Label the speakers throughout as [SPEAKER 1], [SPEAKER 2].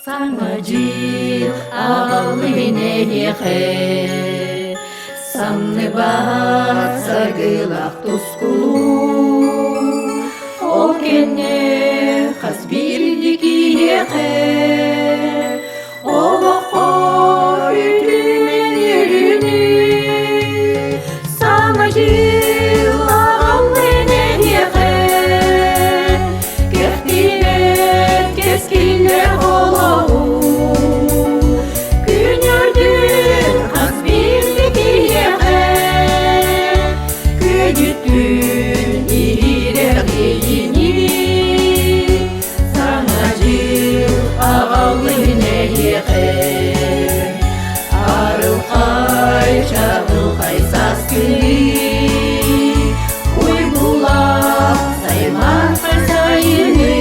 [SPEAKER 1] Самаджил алынехе, самны бар сагылах тускулу, ол кенне хасбирдикиехе, олоқо ütüменерини. Самаджил алынехе, кехтинет кескинне олоу, күнөрдүн хасбирдикиехе, күнүттүн ирирегини. Самаджил алынехе, арылкай чагылкай саскыни, уй булак сайман сайыны.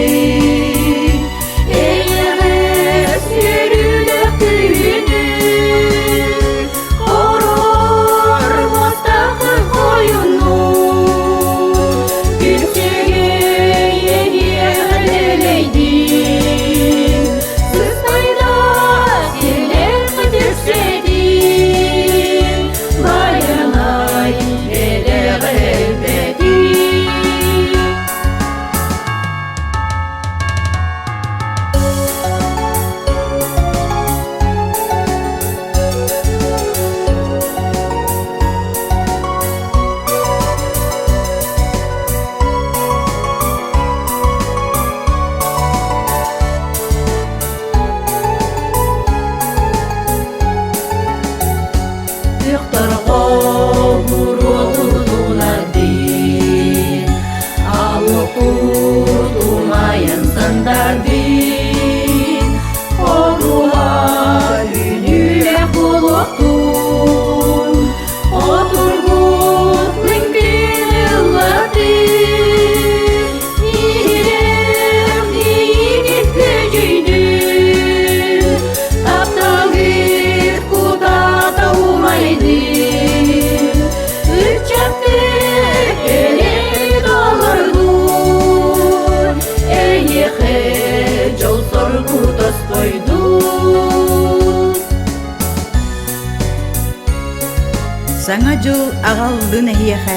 [SPEAKER 2] Саңа жыл ағалдын әйеқә,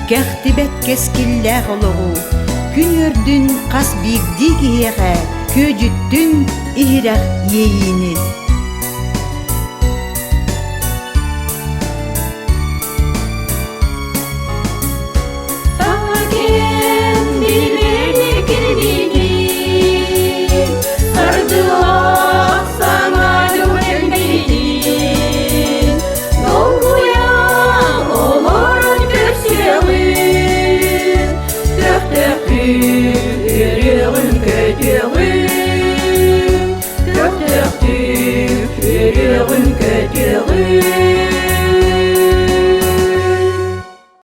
[SPEAKER 2] кәқтібәт кескілләғ олығы, күн өрдін қас бигді киеқә, көжіттін ирақ ейіні.
[SPEAKER 1] Thank you.